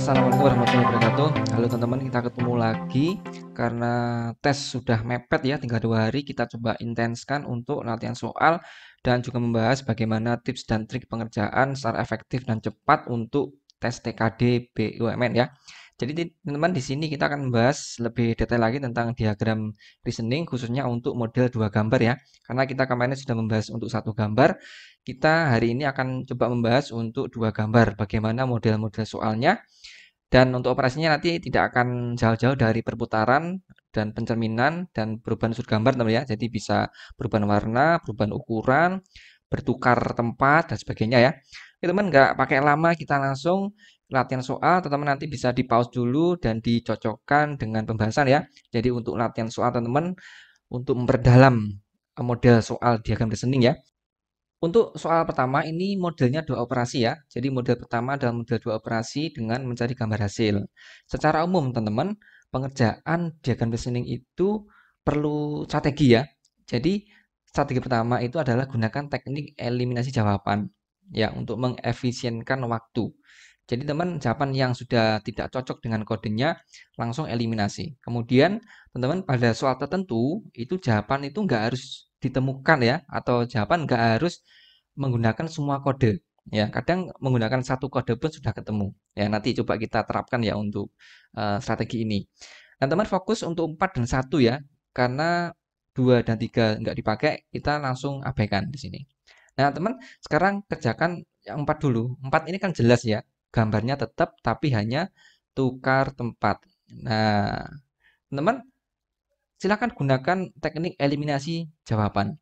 Assalamualaikum warahmatullahi wabarakatuh. Halo teman-teman, kita ketemu lagi karena tes sudah mepet ya, tinggal 2 hari. Kita coba intenskan untuk latihan soal dan juga membahas bagaimana tips dan trik pengerjaan secara efektif dan cepat untuk tes TKD BUMN ya. Jadi teman-teman di sini kita akan membahas lebih detail lagi tentang diagram reasoning khususnya untuk model 2 gambar ya. Karena kita kemarin sudah membahas untuk 1 gambar, kita hari ini akan coba membahas untuk 2 gambar, bagaimana model-model soalnya, dan untuk operasinya nanti tidak akan jauh-jauh dari perputaran dan pencerminan dan perubahan sudut gambar teman ya. Jadi bisa perubahan warna, perubahan ukuran, bertukar tempat dan sebagainya ya. Oke teman, nggak pakai lama, kita langsung latihan soal. Teman-teman nanti bisa di pause dulu dan dicocokkan dengan pembahasan ya. Jadi untuk latihan soal teman-teman untuk memperdalam model soal diagram reasoning ya. Untuk soal pertama ini modelnya 2 operasi ya. Jadi model pertama adalah model 2 operasi dengan mencari gambar hasil. Secara umum teman-teman, pengerjaan diagram reasoning itu perlu strategi ya. Jadi strategi pertama itu adalah gunakan teknik eliminasi jawaban ya untuk mengefisienkan waktu. Jadi teman jawaban yang sudah tidak cocok dengan kodenya langsung eliminasi. Kemudian teman-teman pada soal tertentu itu jawaban itu nggak harus ditemukan ya, atau jawaban nggak harus menggunakan semua kode ya, kadang menggunakan 1 kode pun sudah ketemu ya. Nanti coba kita terapkan ya untuk strategi ini. Nah teman fokus untuk 4 dan 1 ya, karena 2 dan 3 nggak dipakai, kita langsung abaikan di sini. Nah teman sekarang kerjakan yang 4 dulu. 4 ini kan jelas ya, gambarnya tetap tapi hanya tukar tempat. Nah teman silakan gunakan teknik eliminasi jawaban.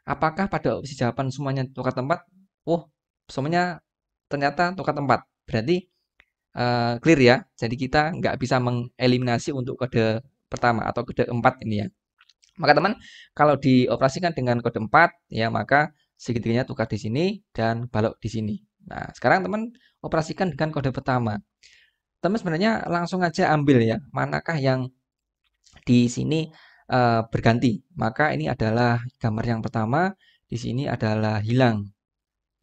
Apakah pada opsi jawaban semuanya tukar tempat? Oh, semuanya ternyata tukar tempat. Berarti clear ya. Jadi kita nggak bisa mengeliminasi untuk kode pertama atau kode 4 ini ya. Maka teman, kalau dioperasikan dengan kode 4 ya, maka segitiganya tukar di sini dan balok di sini. Nah, sekarang teman operasikan dengan kode pertama. Teman sebenarnya langsung aja ambil ya, manakah yang di sini berganti. Maka ini adalah gambar yang pertama, di sini adalah hilang.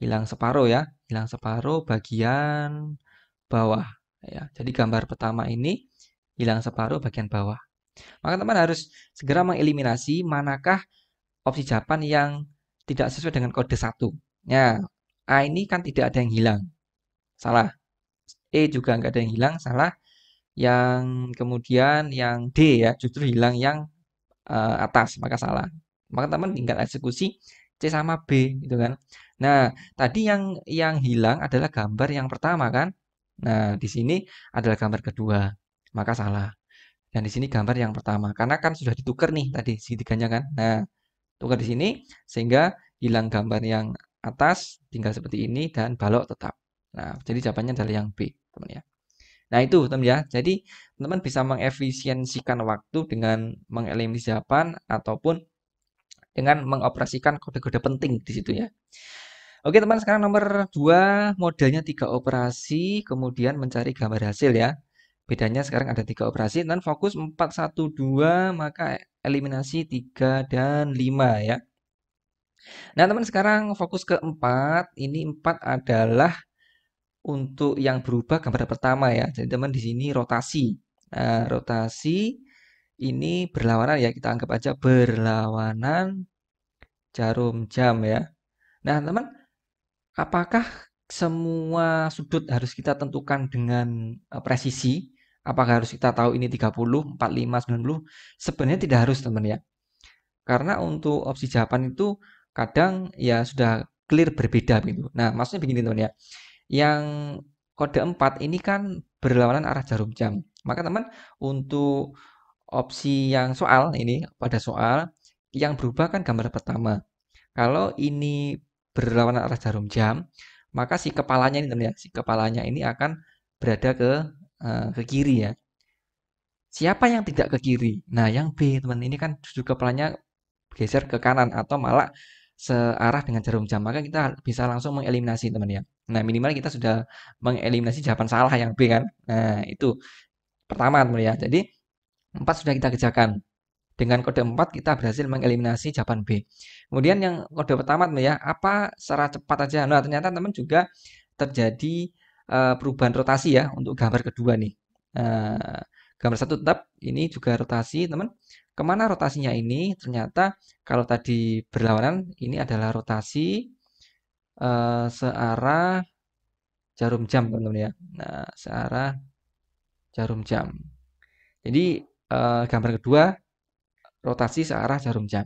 Hilang separuh ya, hilang separuh bagian bawah ya. Jadi gambar pertama ini hilang separuh bagian bawah. Maka teman harus segera mengeliminasi manakah opsi jawaban yang tidak sesuai dengan kode 1. Ya, A ini kan tidak ada yang hilang. Salah. E juga nggak ada yang hilang, salah. Yang kemudian yang D ya, justru hilang yang atas, maka salah. Maka teman tinggal eksekusi C sama B gitu kan. Nah, tadi yang hilang adalah gambar yang pertama kan. Nah, di sini adalah gambar kedua, maka salah. Dan di sini gambar yang pertama, karena kan sudah ditukar nih tadi segitiganya kan. Nah, tukar di sini sehingga hilang gambar yang atas, tinggal seperti ini dan balok tetap. Nah, jadi jawabannya adalah yang B, teman ya. Nah, itu teman ya. Jadi teman bisa mengefisiensikan waktu dengan mengeliminasi jawaban ataupun dengan mengoperasikan kode-kode penting di situ ya. Oke teman, sekarang nomor 2 modelnya 3 operasi kemudian mencari gambar hasil ya. Bedanya sekarang ada 3 operasi dan fokus 4, 1, 2 maka eliminasi 3 dan 5 ya. Nah teman sekarang fokus ke 4. Ini 4 adalah untuk yang berubah gambar pertama ya. Jadi teman di sini rotasi. Nah, rotasi ini berlawanan ya, kita anggap aja berlawanan jarum jam ya. Nah, teman, apakah semua sudut harus kita tentukan dengan presisi? Apakah harus kita tahu ini 30, 45, 90? Sebenarnya tidak harus, teman ya. Karena untuk opsi jawaban itu kadang ya sudah clear berbeda gitu. Nah, maksudnya begini, teman ya. Yang kode 4 ini kan berlawanan arah jarum jam. Maka teman untuk opsi yang soal ini pada soal yang berubah kan gambar pertama. Kalau ini berlawanan arah jarum jam, maka si kepalanya ini teman ya, si kepalanya ini akan berada ke kiri ya. Siapa yang tidak ke kiri? Nah, yang B teman ini kan justru kepalanya geser ke kanan atau malah searah dengan jarum jam. Maka kita bisa langsung mengeliminasi teman ya. Nah, minimal kita sudah mengeliminasi jawaban salah yang B kan. Nah, itu pertama teman ya. Jadi 4 sudah kita kerjakan. Dengan kode 4 kita berhasil mengeliminasi jawaban B. Kemudian yang kode pertama teman ya, apa secara cepat aja. Nah, ternyata teman juga terjadi perubahan rotasi ya untuk gambar kedua nih. Gambar satu tetap, ini juga rotasi, teman. Kemana rotasinya ini? Ternyata kalau tadi berlawanan, ini adalah rotasi searah jarum jam, teman-teman ya. Nah, searah jarum jam. Jadi gambar kedua rotasi searah jarum jam.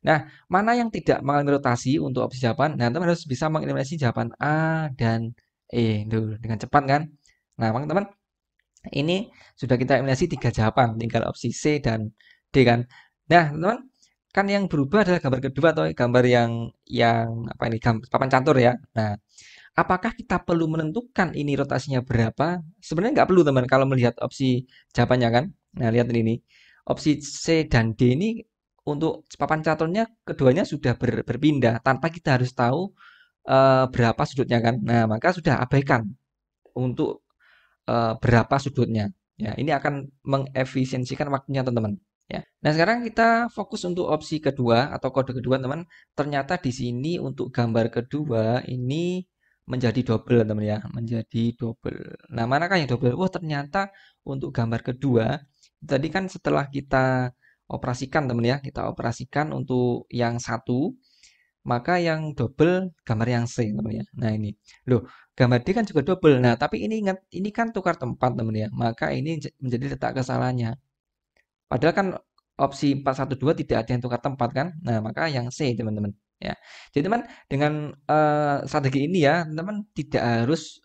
Nah, mana yang tidak mengalami rotasi untuk opsi jawaban? Nah, teman harus bisa mengeliminasi jawaban A dan E dulu dengan cepat kan? Nah, teman-teman ini sudah kita eliminasi 3 jawaban, tinggal opsi C dan D kan. Nah, teman-teman kan yang berubah adalah gambar kedua atau gambar yang apa ini papan catur ya. Nah, apakah kita perlu menentukan ini rotasinya berapa? Sebenarnya nggak perlu teman kalau melihat opsi jawabannya kan. Nah, lihat ini nih. Opsi C dan D ini untuk papan caturnya keduanya sudah berpindah tanpa kita harus tahu berapa sudutnya kan. Nah, maka sudah abaikan untuk berapa sudutnya. Ya, ini akan mengefisiensikan waktunya teman-teman. Ya. Nah, sekarang kita fokus untuk opsi kedua atau kode kedua, teman. Ternyata di sini untuk gambar kedua ini menjadi double, teman ya, menjadi double. Nah, manakah yang double? Oh, ternyata untuk gambar kedua tadi kan setelah kita operasikan, teman ya, kita operasikan untuk yang satu, maka yang double gambar yang C, teman ya. Nah, ini. Loh, gambar D kan juga double. Nah, tapi ini ingat, ini kan tukar tempat, teman ya. Maka ini menjadi letak kesalahannya. Padahal kan opsi 412 tidak ada yang tukar tempat kan. Nah, maka yang C, teman-teman. Ya. Jadi, teman, dengan strategi ini ya, teman tidak harus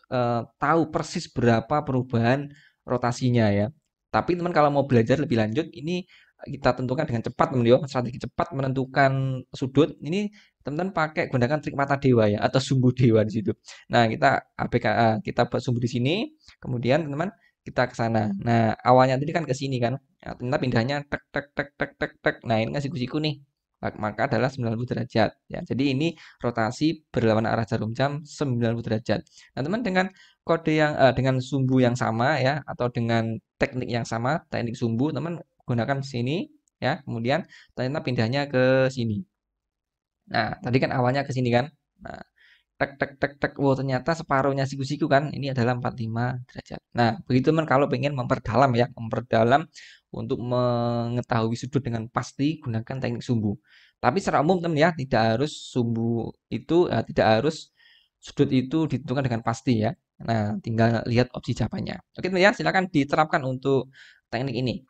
tahu persis berapa perubahan rotasinya ya. Tapi teman kalau mau belajar lebih lanjut, ini kita tentukan dengan cepat, teman ya. Strategi cepat menentukan sudut. Ini teman-teman pakai gunakan trik mata dewa ya atau sumbu dewa di situ. Nah, kita ABKA, kita buat sumbu di sini, kemudian teman kita ke sana. Nah, awalnya tadi kan ke sini kan. Nah, ternyata pindahnya tek tek tek tek tek tek. Nah, ini kan siku-siku nih. Maka adalah 90 derajat ya. Jadi ini rotasi berlawanan arah jarum jam 90 derajat. Nah, teman dengan kode yang dengan sumbu yang sama ya atau dengan teknik yang sama, teknik sumbu, teman gunakan sini ya. Kemudian ternyata pindahnya ke sini. Nah, tadi kan awalnya ke sini kan. Nah, tek tek tek tek. Oh, ternyata separuhnya siku-siku kan. Ini adalah 45 derajat. Nah, begitu teman kalau pengen memperdalam ya, memperdalam untuk mengetahui sudut dengan pasti gunakan teknik sumbu. Tapi secara umum teman ya, tidak harus sumbu itu tidak harus sudut itu ditentukan dengan pasti ya. Nah, tinggal lihat opsi jawabannya. Oke teman ya, silakan diterapkan untuk teknik ini.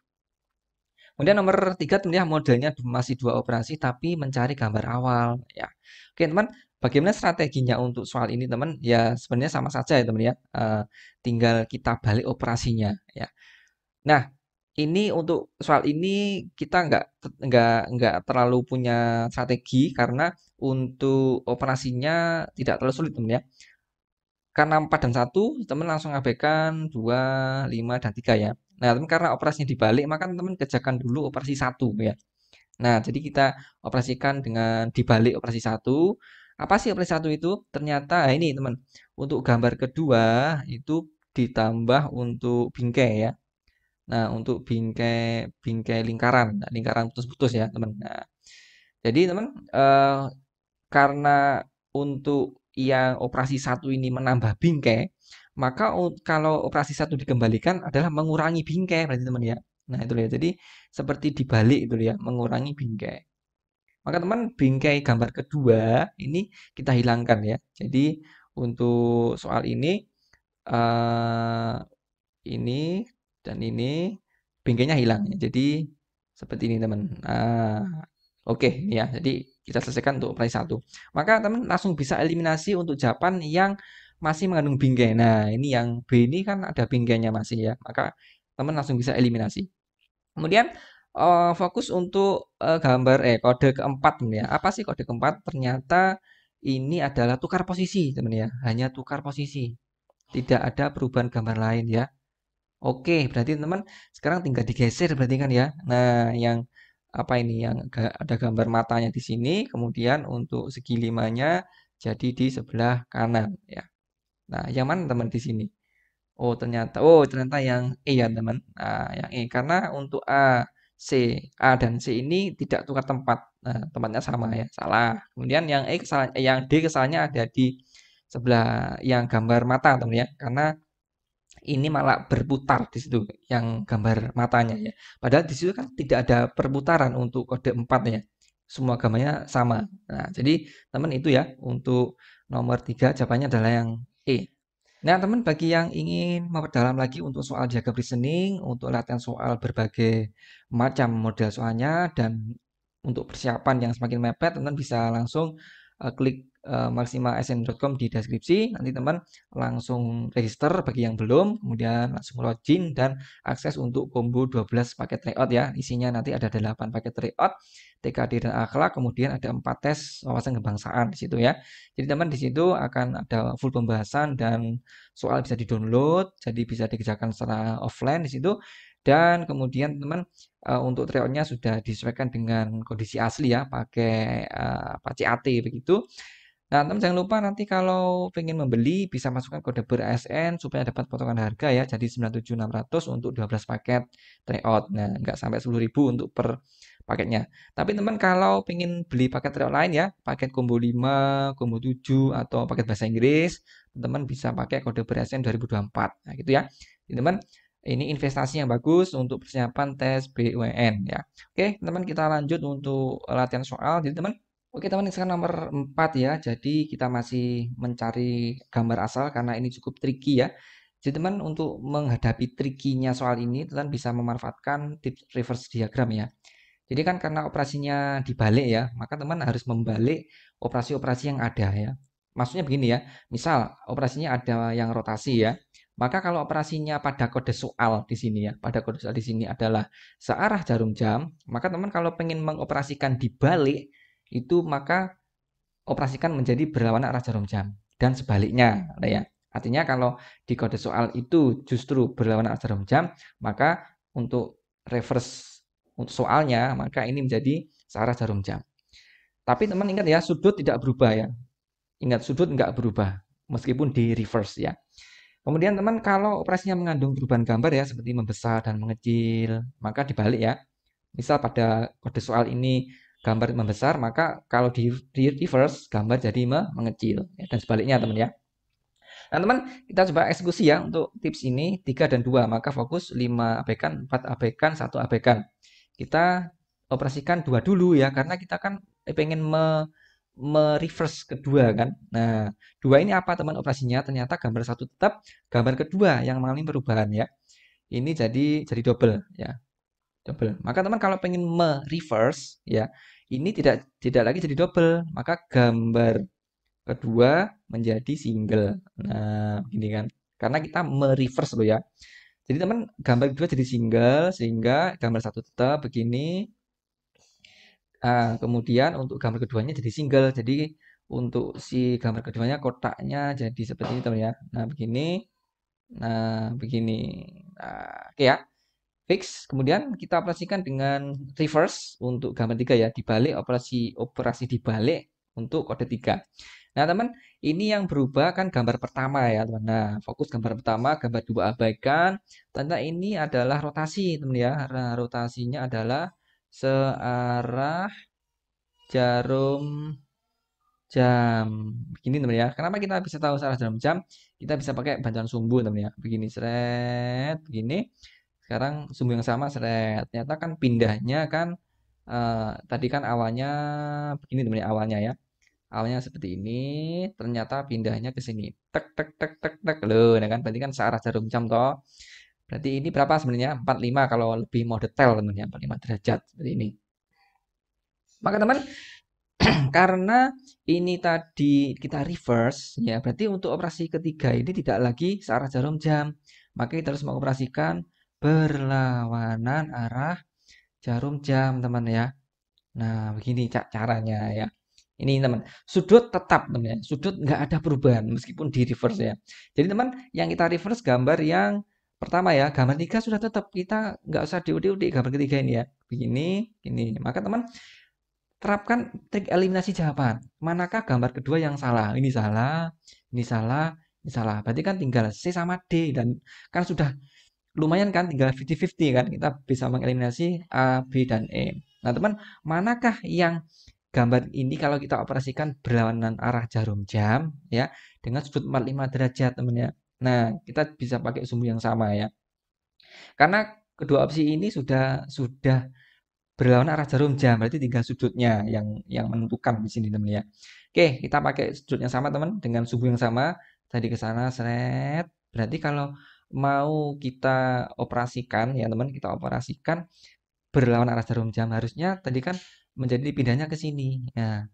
Kemudian nomor 3 teman ya, modelnya masih 2 operasi tapi mencari gambar awal ya. Oke teman, bagaimana strateginya untuk soal ini teman? Ya sebenarnya sama saja ya teman ya. Tinggal kita balik operasinya ya. Nah, ini untuk soal ini kita nggak terlalu punya strategi karena untuk operasinya tidak terlalu sulit teman ya. Karena 4 dan 1, teman langsung abaikan 2, 5, dan 3 ya. Nah, teman karena operasinya dibalik, maka teman kerjakan dulu operasi 1 ya. Nah, jadi kita operasikan dengan dibalik operasi 1. Apa sih operasi 1 itu? Ternyata ini teman, untuk gambar kedua itu ditambah untuk bingkai ya. Nah, untuk bingkai bingkai lingkaran, nah, lingkaran putus-putus ya, teman. Nah, jadi teman karena untuk yang operasi satu ini menambah bingkai, maka kalau operasi satu dikembalikan adalah mengurangi bingkai berarti teman ya. Nah, itu ya. Jadi seperti dibalik itu ya, mengurangi bingkai. Maka teman bingkai gambar kedua ini kita hilangkan ya. Jadi untuk soal eh, ini dan ini bingkainya hilang ya. Jadi seperti ini teman. Nah, oke ya. Jadi kita selesaikan untuk operasi 1. Maka teman langsung bisa eliminasi untuk jawaban yang masih mengandung bingkai. Nah, ini yang B ini kan ada bingkainya masih ya. Maka teman langsung bisa eliminasi. Kemudian fokus untuk gambar kode keempat teman ya. Apa sih kode keempat? Ternyata ini adalah tukar posisi teman ya. Hanya tukar posisi. Tidak ada perubahan gambar lain ya. Oke, berarti teman sekarang tinggal digeser berarti kan ya. Nah, yang apa ini yang ada gambar matanya di sini, kemudian untuk segi limanya jadi di sebelah kanan ya. Nah, yang mana teman di sini? Oh ternyata yang E ya teman. Nah, yang E karena untuk C, A dan C ini tidak tukar tempat. Nah, tempatnya sama ya, salah. Kemudian yang E kesalahan, yang D kesalahannya ada di sebelah yang gambar mata teman ya, karena ini malah berputar di situ yang gambar matanya ya. Padahal di situ kan tidak ada perputaran untuk kode 4 ya. Semua gambarnya sama. Nah, jadi teman itu ya untuk nomor 3 jawabannya adalah yang E. Nah, teman bagi yang ingin memperdalam lagi untuk soal diagram reasoning, untuk latihan soal berbagai macam model soalnya dan untuk persiapan yang semakin mepet, teman bisa langsung klik maksimalsn.com di deskripsi. Nanti teman langsung register bagi yang belum, kemudian langsung login dan akses untuk combo 12 paket tryout ya. Isinya nanti ada 8 paket tryout, TKD dan akhlak, kemudian ada 4 tes wawasan kebangsaan di situ ya. Jadi teman di situ akan ada full pembahasan dan soal bisa di-download, jadi bisa dikerjakan secara offline di situ. Dan kemudian teman untuk tryoutnya sudah disesuaikan dengan kondisi asli ya, pakai CAT begitu. Nah, teman jangan lupa nanti kalau pengen membeli bisa masukkan kode BER-ASN supaya dapat potongan harga ya. Jadi 97.600 untuk 12 paket tryout. Nah, nggak sampai 10.000 untuk per paketnya. Tapi teman kalau pengen beli paket tryout lain ya, paket combo 5, combo 7 atau paket bahasa Inggris, teman bisa pakai kode BER-ASN 2024. Nah, gitu ya. Jadi, teman ini investasi yang bagus untuk persiapan tes BUMN ya. Oke, teman kita lanjut untuk latihan soal. Jadi teman, oke teman, sekarang nomor 4 ya. Jadi kita masih mencari gambar asal karena ini cukup tricky ya. Jadi teman untuk menghadapi trikinya soal ini, teman bisa memanfaatkan tips reverse diagram ya. Jadi kan karena operasinya dibalik ya, maka teman harus membalik operasi-operasi yang ada ya. Maksudnya begini ya, misal operasinya ada yang rotasi ya, maka kalau operasinya pada kode soal di sini ya, pada kode soal di sini adalah searah jarum jam, maka teman kalau pengen mengoperasikan dibalik itu maka operasikan menjadi berlawanan arah jarum jam dan sebaliknya ya. Artinya kalau di kode soal itu justru berlawanan arah jarum jam, maka untuk reverse untuk soalnya maka ini menjadi searah jarum jam. Tapi teman ingat ya, sudut tidak berubah ya. Ingat sudut nggak berubah meskipun di reverse ya. Kemudian teman kalau operasinya mengandung perubahan gambar ya seperti membesar dan mengecil, maka dibalik ya. Misal pada kode soal ini gambar membesar, maka kalau di reverse gambar jadi mengecil ya, dan sebaliknya teman ya. Nah teman, kita coba eksekusi ya untuk tips ini 3 dan 2, maka fokus 5 abaikan, 4 abaikan, 1 abaikan. Kita operasikan 2 dulu ya, karena kita kan pengen reverse kedua kan. Nah, 2 ini apa teman operasinya? Ternyata gambar 1 tetap, gambar kedua yang mengalami perubahan ya. Ini jadi double ya. Double. Maka teman kalau pengen reverse ya, ini tidak lagi jadi double, maka gambar kedua menjadi single. Nah, begini kan. Karena kita mereverse loh ya. Jadi teman gambar kedua jadi single sehingga gambar satu tetap begini. Kemudian untuk gambar keduanya jadi single. Jadi untuk si gambar keduanya kotaknya jadi seperti ini teman ya. Nah, begini. Nah, begini. Nah, oke ya. Fix. Kemudian kita operasikan dengan reverse untuk gambar 3 ya. Dibalik operasi dibalik untuk kode 3. Nah, teman, ini yang berubah kan gambar pertama ya, teman. Nah, fokus gambar pertama, gambar 2 abaikan. Ternyata ini adalah rotasi, teman ya. Nah, rotasinya adalah searah jarum jam. Begini, teman ya. Kenapa kita bisa tahu searah jarum jam? Kita bisa pakai bantuan sumbu, teman ya. Begini, seret, begini. Sekarang sumbu yang sama, seret. Ternyata kan pindahnya kan tadi kan awalnya begini, teman ya, awalnya ya. Awalnya seperti ini, ternyata pindahnya ke sini. Tek tek tek tek tek. Loh, nah kan berarti kan searah jarum jam toh. Berarti ini berapa sebenarnya? 45 kalau lebih mau detail teman-teman, 45 derajat seperti ini. Maka teman, karena ini tadi kita reverse ya, berarti untuk operasi ketiga ini tidak lagi searah jarum jam. Maka kita harus mengoperasikan berlawanan arah jarum jam, teman ya. Nah, begini caranya ya. Ini teman, sudut tetap teman ya. Sudut nggak ada perubahan meskipun di reverse ya. Jadi teman, yang kita reverse gambar yang pertama ya, gambar 3 sudah tetap. Kita nggak usah diudik-udik gambar ketiga ini ya. Begini, ini. Maka teman, terapkan trik eliminasi jawaban. Manakah gambar kedua yang salah? Ini salah, ini salah, ini salah. Berarti kan tinggal C sama D dan kan sudah lumayan kan, tinggal 50-50 kan. Kita bisa mengeliminasi A, B, dan E. Nah teman, manakah yang gambar ini kalau kita operasikan berlawanan arah jarum jam ya dengan sudut 45 derajat teman ya. Nah, kita bisa pakai sumbu yang sama ya. Karena kedua opsi ini sudah berlawanan arah jarum jam, berarti tinggal sudutnya yang menentukan di sini teman ya. Oke, kita pakai sudut yang sama teman dengan sumbu yang sama. Tadi ke sana seret. Berarti kalau mau kita operasikan ya teman, kita operasikan berlawan arah jarum jam harusnya tadi kan menjadi pindahnya ke sini. Nah,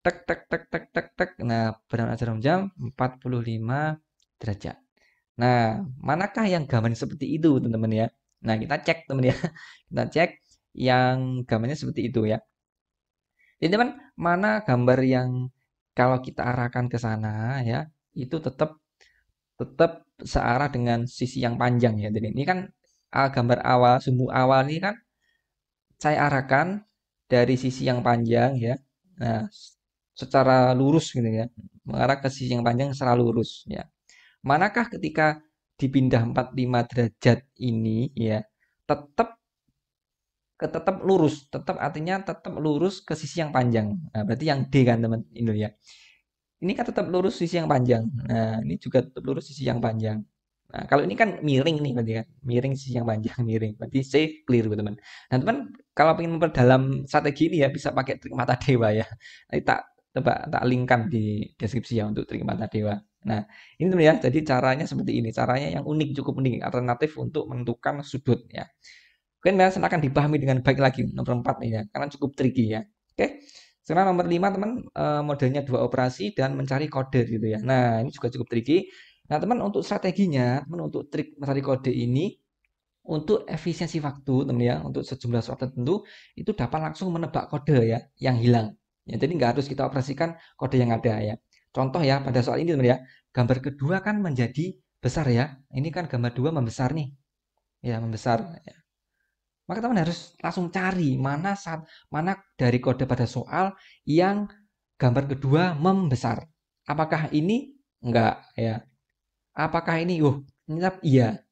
tek tek tek tek tek tek. Nah, berlawan arah jarum jam 45 derajat. Nah, manakah yang gambarnya seperti itu, teman-teman ya? Nah, kita cek, teman ya. Kita cek yang gambarnya seperti itu ya. Jadi, teman, mana gambar yang kalau kita arahkan ke sana ya, itu tetap tetap searah dengan sisi yang panjang ya. Jadi, ini kan gambar awal, sumbu awal ini kan saya arahkan dari sisi yang panjang ya. Nah, secara lurus gitu ya. Mengarah ke sisi yang panjang secara lurus ya. Manakah ketika dipindah 45 derajat ini ya tetap lurus, tetap artinya tetap lurus ke sisi yang panjang. Nah, berarti yang D kan teman ini ya. Ini kan tetap lurus sisi yang panjang. Nah, ini juga tetap lurus sisi yang panjang. Nah, kalau ini kan miring nih berarti kan. Miring sisi yang panjang, miring. Berarti C clear, teman. Nah, teman kalau ingin memperdalam strategi ini ya bisa pakai trik mata dewa ya. Nanti tak linkkan di deskripsi ya untuk trik mata dewa. Nah, ini teman ya. Jadi caranya seperti ini. Caranya yang unik, cukup unik, alternatif untuk menentukan sudut ya. Mungkin ya, akan dipahami dengan baik lagi nomor 4 nih ya, karena cukup tricky ya. Oke. Sekarang nomor 5 teman, modelnya dua operasi dan mencari kode gitu ya. Nah, ini juga cukup tricky. Nah, teman untuk strateginya, teman untuk trik mencari kode ini untuk efisiensi waktu, teman ya, untuk sejumlah soal tertentu itu dapat langsung menebak kode ya yang hilang. Ya, jadi nggak harus kita operasikan kode yang ada ya. Contoh ya pada soal ini teman ya, gambar kedua kan menjadi besar ya. Ini kan gambar dua membesar nih. Ya, membesar. Ya. Maka teman harus langsung cari mana dari kode pada soal yang gambar kedua membesar. Apakah ini enggak ya? Apakah ini ternyata iya.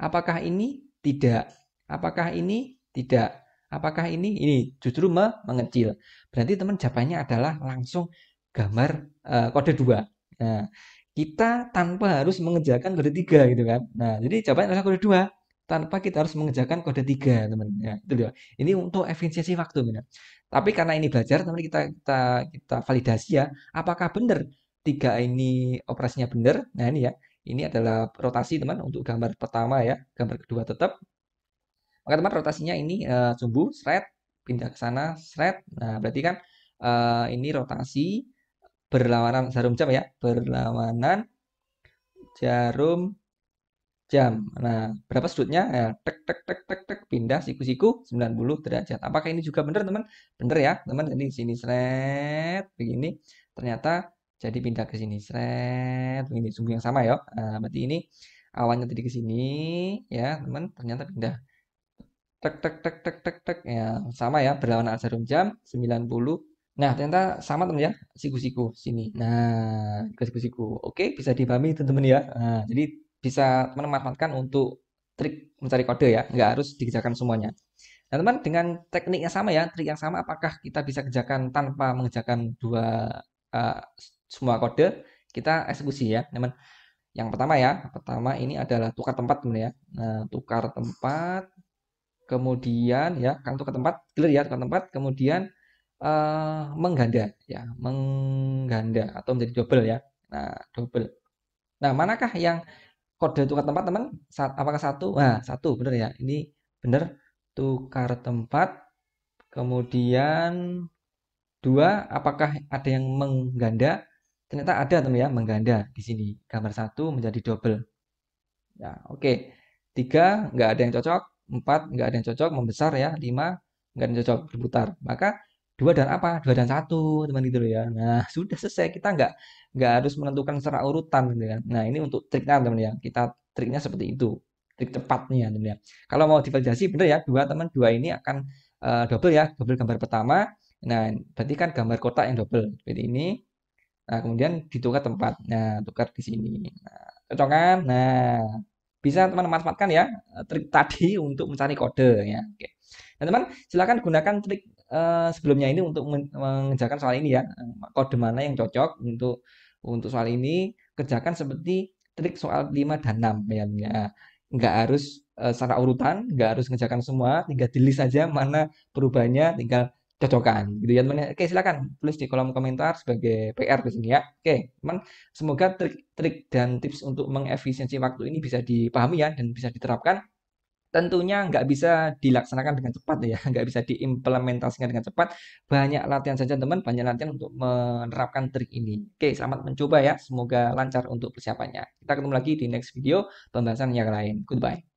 Apakah ini tidak? Apakah ini tidak? Apakah ini justru mengecil. Berarti teman jawabannya adalah langsung gambar kode 2. Nah, kita tanpa harus mengerjakan kode 3 gitu kan. Nah, jadi jawabannya adalah kode 2 tanpa kita harus mengerjakan kode 3, teman. Ya, itu loh. Ini untuk efisiensi waktu, teman. Tapi karena ini belajar, teman kita validasi ya, apakah benar 3 ini operasinya benar? Nah, ini ya. Ini adalah rotasi, teman, untuk gambar pertama ya. Gambar kedua tetap. Maka teman rotasinya ini sumbu, thread, pindah ke sana, thread. Nah, berarti kan ini rotasi berlawanan jarum jam ya. Berlawanan jarum jam. Nah, berapa sudutnya? Ya, tek tek tek tek tek pindah siku-siku 90 derajat. Apakah ini juga benar, teman? Benar ya, teman. Jadi di sini seret begini. Ternyata jadi pindah ke sini seret begini sumbu yang sama ya. Nah, berarti ini awalnya tadi ke sini ya, teman. Ternyata pindah tek tek tek tek tek tek ya, sama ya berlawanan jarum jam 90. Nah, ternyata sama teman ya, siku-siku sini. Nah, ke siku-siku. Oke, bisa dipahami teman-teman ya. Nah, jadi bisa teman manfaatkan untuk trik mencari kode ya, nggak harus dikerjakan semuanya. Nah, teman dengan teknik yang sama ya, trik yang sama, apakah kita bisa kerjakan tanpa mengerjakan uh, semua kode? Kita eksekusi ya, teman. Yang pertama ya, pertama ini adalah tukar tempat teman ya. Nah, tukar tempat, kemudian ya, kan tukar tempat, clear ya, tukar tempat, kemudian mengganda ya, mengganda atau menjadi double ya. Nah, double. Nah, manakah yang kode tukar tempat teman? Apakah satu? Nah, satu benar ya. Ini benar tukar tempat. Kemudian dua, apakah ada yang mengganda? Ternyata ada teman ya, mengganda di sini. Gambar satu menjadi double. Ya, oke. Tiga, nggak ada yang cocok. Empat, nggak ada yang cocok. Membesar ya. Lima, nggak ada yang cocok. Berputar. Maka dua dan apa? Dua dan satu, teman gitu loh ya. Nah, sudah selesai. Kita nggak harus menentukan secara urutan gitu kan. Nah, ini untuk triknya teman ya. Kita triknya seperti itu. Trik cepatnya teman ya. Kalau mau divalidasi benar ya. Dua teman, dua ini akan double ya. Double gambar pertama. Nah, berarti kan gambar kotak yang double. Seperti ini. Nah, kemudian ditukar tempat. Nah, tukar di sini. Nah, cocok kan? Nah, bisa teman manfaatkan ya trik tadi untuk mencari kode ya. Oke. Nah, teman silakan gunakan trik sebelumnya ini untuk mengerjakan soal ini ya, kode mana yang cocok untuk soal ini, kerjakan seperti trik soal 5 dan 6 ya. Ya. Nggak harus secara urutan, nggak harus ngerjakan semua, tinggal di list aja mana perubahannya, tinggal cocokkan gitu ya teman ya. Oke, silakan tulis di kolom komentar sebagai PR di sini ya. Oke, teman, semoga trik-trik dan tips untuk mengefisiensi waktu ini bisa dipahami ya dan bisa diterapkan. Tentunya nggak bisa dilaksanakan dengan cepat ya, nggak bisa diimplementasikan dengan cepat. Banyak latihan saja teman, banyak latihan untuk menerapkan trik ini. Oke, selamat mencoba ya. Semoga lancar untuk persiapannya. Kita ketemu lagi di next video pembahasan yang lain. Goodbye.